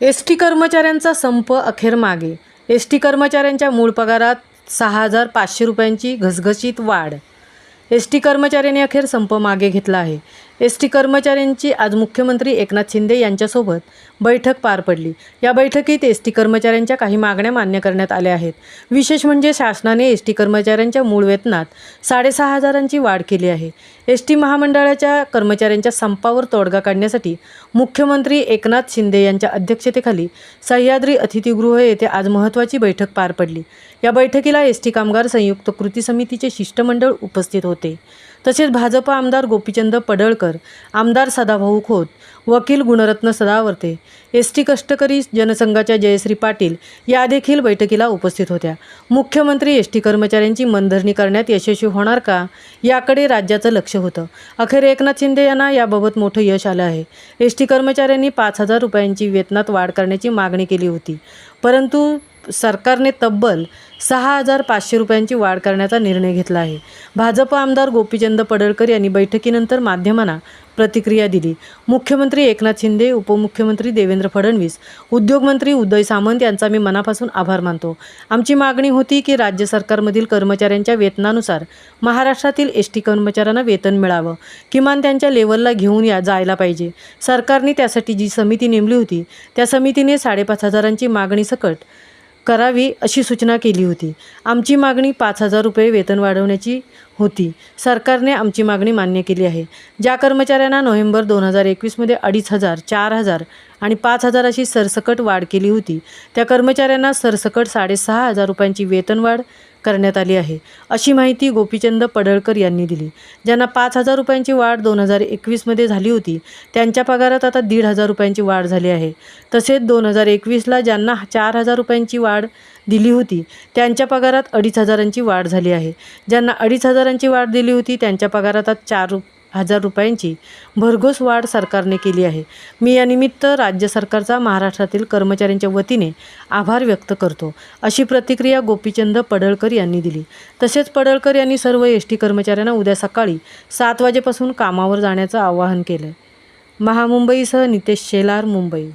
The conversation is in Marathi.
एस.टी. कर्मचाऱ्यांचा संप अखेर मागे. एस.टी. कर्मचाऱ्यांच्या मूळ पगारात 6,500 रुपयांची घसघशीत वाढ. एस.टी. कर्मचाऱ्यांनी अखेर संप मागे घेतला आहे. एस.टी. कर्मचाऱ्यांची आज मुख्यमंत्री एकनाथ शिंदे यांच्यासोबत बैठक पार पडली. या बैठकीत एस.टी. कर्मचाऱ्यांच्या काही मागण्या मान्य करण्यात आल्या आहेत. विशेष म्हणजे शासनाने एस.टी. कर्मचाऱ्यांच्या मूळ वेतनात 6,500ची वाढ केली आहे. एस.टी. महामंडळाच्या कर्मचाऱ्यांच्या संपावर तोडगा काढण्यासाठी मुख्यमंत्री एकनाथ शिंदे यांच्या अध्यक्षतेखाली सह्याद्री अतिथीगृह येथे आज महत्त्वाची बैठक पार पडली. या बैठकीला एस.टी. कामगार संयुक्त कृती समितीचे शिष्टमंडळ उपस्थित होते. तसेच भाजप आमदार गोपीचंद पडळकर, आमदार सदाभाऊ खोत, वकील गुणरत्न सदावर्ते, एस.टी. कष्टकरी जनसंघाच्या जयश्री पाटील या देखील बैठकीला उपस्थित होत्या. मुख्यमंत्री एस.टी. कर्मचाऱ्यांची मनधरणी करण्यात यशस्वी होणार का, याकडे राज्याचं लक्ष होतं. अखेर एकनाथ शिंदे यांना याबाबत मोठं यश आलं आहे. एस.टी. कर्मचाऱ्यांनी 5,000 रुपयांची वेतनात वाढ करण्याची मागणी केली होती, परंतु सरकारने तब्बल 6,500 रुपयांची वाढ करण्याचा निर्णय घेतला आहे. भाजप आमदार गोपीचंद पडळकर यांनी बैठकीनंतर माध्यमांना प्रतिक्रिया दिली. मुख्यमंत्री एकनाथ शिंदे, उपमुख्यमंत्री देवेंद्र फडणवीस, उद्योगमंत्री उदय सामंत यांचा मी मनापासून आभार मानतो. आमची मागणी होती की राज्य सरकारमधील कर्मचाऱ्यांच्या वेतनानुसार महाराष्ट्रातील एस.टी. कर्मचाऱ्यांना वेतन मिळावं, किमान त्यांच्या लेवलला घेऊन जायला पाहिजे. सरकारने त्यासाठी जी समिती नेमली होती त्या समितीने 5,500ची मागणी सकट करावी अशी सूचना केली होती. आमची मागणी 5,000 रुपये वेतन वाढवण्याची होती. सरकारने आमची मागणी मान्य केली आहे. ज्या कर्मचाऱ्यांना नोव्हेंबर 2021 मध्ये 2,500, 4,000 आणि 5,000 अशी सरसकट वाढ केली होती, त्या कर्मचाऱ्यांना सरसकट 6,500 रुपयांची वेतनवाढ करण्यात आली आहे, अशी माहिती गोपीचंद पडळकर यांनी दिली. ज्यांना 5,000 रुपयांची वाढ 2021 मध्ये झाली होती, त्यांच्या पगारात आता 1,500 रुपयांची वाढ झाली आहे. तसेच 2021ला ज्यांना 4,000 रुपयांची वाढ दिली होती, त्यांच्या पगारात 2,500ची वाढ झाली आहे. ज्यांना 2,500ची वाढ दिली होती, त्यांच्या पगारात 4,000 रुपयांची भरघोस वाढ सरकारने केली आहे. मी यानिमित्त राज्य सरकारचा महाराष्ट्रातील कर्मचाऱ्यांच्या वतीने आभार व्यक्त करतो, अशी प्रतिक्रिया गोपीचंद पडळकर यांनी दिली. तसेच पडळकर यांनी सर्व एस.टी. कर्मचाऱ्यांना उद्या सकाळी 7 वाजेपासून कामावर जाण्याचं आवाहन केलं. महामुंबईसह नितेश शेलार, मुंबई.